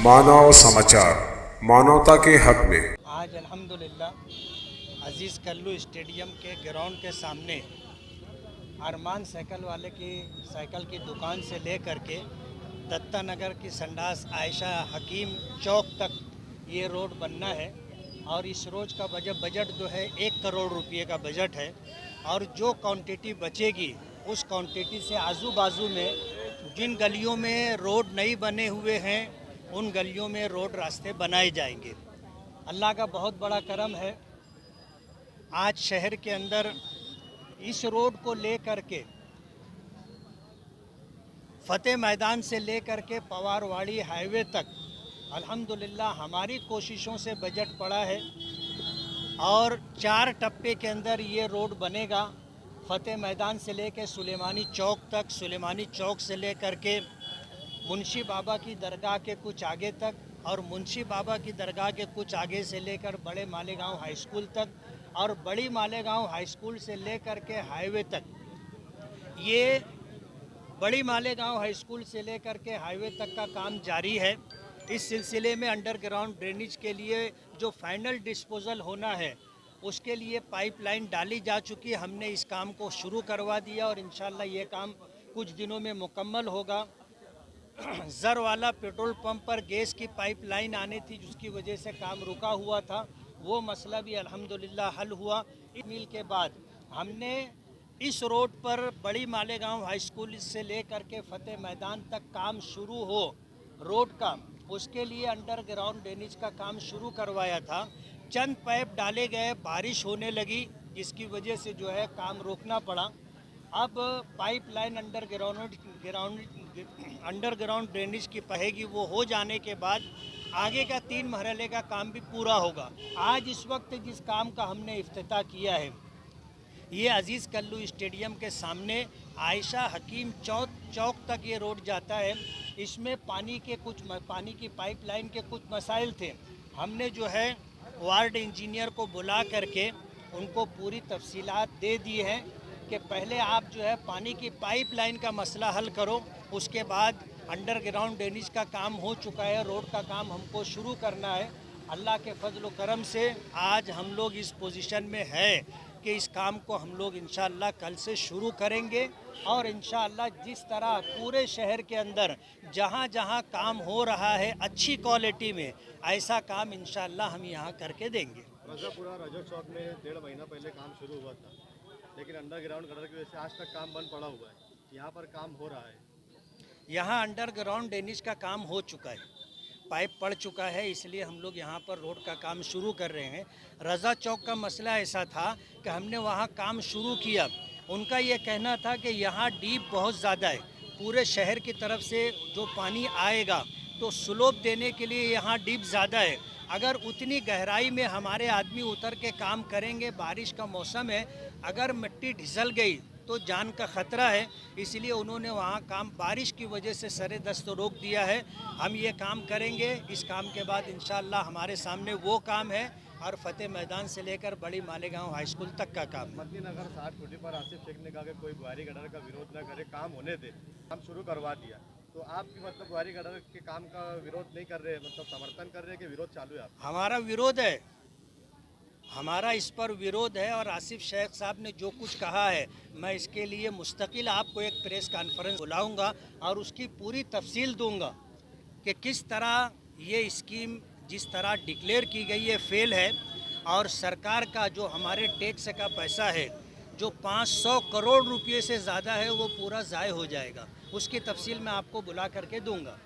मानव समाचार, मानवता के हक में। आज अल्हम्दुलिल्लाह अजीज़ कल्लू स्टेडियम के ग्राउंड के सामने अरमान साइकिल वाले की साइकिल की दुकान से लेकर के दत्ता नगर की संडास आयशा हकीम चौक तक ये रोड बनना है। और इस रोज का बजट जो है 1 करोड़ रुपये का बजट है। और जो क्वांटिटी बचेगी उस क्वांटिटी से आजू बाजू में जिन गलियों में रोड नहीं बने हुए हैं उन गलियों में रोड रास्ते बनाए जाएंगे। अल्लाह का बहुत बड़ा करम है, आज शहर के अंदर इस रोड को लेकर के फतेह मैदान से लेकर के पवारवाड़ी हाईवे तक अल्हम्दुलिल्लाह हमारी कोशिशों से बजट पड़ा है और 4 टप्पे के अंदर ये रोड बनेगा। फतेह मैदान से लेकर सुलेमानी चौक तक, सुलेमानी चौक से लेकर के मुंशी बाबा की दरगाह के कुछ आगे तक और मुंशी बाबा की दरगाह के कुछ आगे से लेकर बड़े मालेगांव हाई स्कूल तक और बड़ी मालेगांव हाई स्कूल से लेकर के हाईवे तक। ये बड़ी मालेगांव हाई स्कूल से लेकर के हाईवे तक का काम जारी है। इस सिलसिले में अंडरग्राउंड ड्रेनेज के लिए जो फाइनल डिस्पोजल होना है उसके लिए पाइपलाइन डाली जा चुकी है। हमने इस काम को शुरू करवा दिया और इंशाल्लाह ये काम कुछ दिनों में मुकम्मल होगा। ज़र वाला पेट्रोल पंप पर गैस की पाइपलाइन आनी थी जिसकी वजह से काम रुका हुआ था, वो मसला भी अल्हम्दुलिल्लाह हल हुआ। इस मील के बाद हमने इस रोड पर बड़ी मालेगांव हाई स्कूल से लेकर के फतेह मैदान तक काम शुरू हो रोड का, उसके लिए अंडरग्राउंड ड्रेनेज का काम शुरू करवाया था। चंद पाइप डाले गए, बारिश होने लगी जिसकी वजह से जो है काम रोकना पड़ा। अब पाइपलाइन अंडरग्राउंड ड्रेनेज की पहेगी, वो हो जाने के बाद आगे का 3 मरहले का काम भी पूरा होगा। आज इस वक्त जिस काम का हमने इफ्तिताह किया है ये अजीज़ कल्लू स्टेडियम के सामने आयशा हकीम चौक तक ये रोड जाता है। इसमें पानी की पाइपलाइन के कुछ मसाइल थे। हमने जो है वार्ड इंजीनियर को बुला करके उनको पूरी तफसीलात दे दी हैं कि पहले आप जो है पानी की पाइपलाइन का मसला हल करो, उसके बाद अंडरग्राउंड ड्रेनेज का काम हो चुका है, रोड का काम हमको शुरू करना है। अल्लाह के फजल करम से आज हम लोग इस पोजीशन में है कि इस काम को हम लोग इंशाअल्लाह कल से शुरू करेंगे और इंशाअल्लाह जिस तरह पूरे शहर के अंदर जहाँ जहाँ काम हो रहा है अच्छी क्वालिटी में, ऐसा काम इंशाअल्लाह हम यहाँ करके देंगे। रजापुरा रजो चौक में 1.5 महीना पहले काम शुरू हुआ था, लेकिन अंडरग्राउंड गटर की वजह से आज तक काम बंद पड़ा हुआ है। यहाँ पर काम हो रहा है। यहाँ अंडरग्राउंड ड्रेनेज का काम हो चुका है, पाइप पड़ चुका है, इसलिए हम लोग यहाँ पर रोड का काम शुरू कर रहे हैं। रज़ा चौक का मसला ऐसा था कि हमने वहाँ काम शुरू किया, उनका ये कहना था कि यहाँ डीप बहुत ज़्यादा है, पूरे शहर की तरफ से जो पानी आएगा तो स्लोप देने के लिए यहाँ डीप ज़्यादा है। अगर उतनी गहराई में हमारे आदमी उतर के काम करेंगे, बारिश का मौसम है, अगर मिट्टी ढिसल गई तो जान का ख़तरा है, इसलिए उन्होंने वहाँ काम बारिश की वजह से सरे दस्त रोक दिया है। हम ये काम करेंगे, इस काम के बाद इंशाअल्लाह हमारे सामने वो काम है और फतेह मैदान से लेकर बड़ी मालेगांव हाई स्कूल तक का काम। मद्दीनगर 60 फुटी पर आसिफ शेख ने कहा कि कोई बुआरी गटर का विरोध न करे, काम होने दे, काम शुरू करवा दिया। तो आप मतलब बुआरी गटर के काम का विरोध नहीं कर रहे, मतलब समर्थन कर रहे हैं कि विरोध चालू है आप? हमारा विरोध है, हमारा इस पर विरोध है और आसिफ शेख साहब ने जो कुछ कहा है मैं इसके लिए मुस्तकिल आपको एक प्रेस कॉन्फ्रेंस बुलाऊंगा और उसकी पूरी तफसील दूंगा कि किस तरह ये स्कीम जिस तरह डिक्लेयर की गई है फेल है और सरकार का जो हमारे टैक्स का पैसा है जो 500 करोड़ रुपये से ज़्यादा है वो पूरा ज़ाय हो जाएगा। उसकी तफसील मैं आपको बुला करके दूंगा।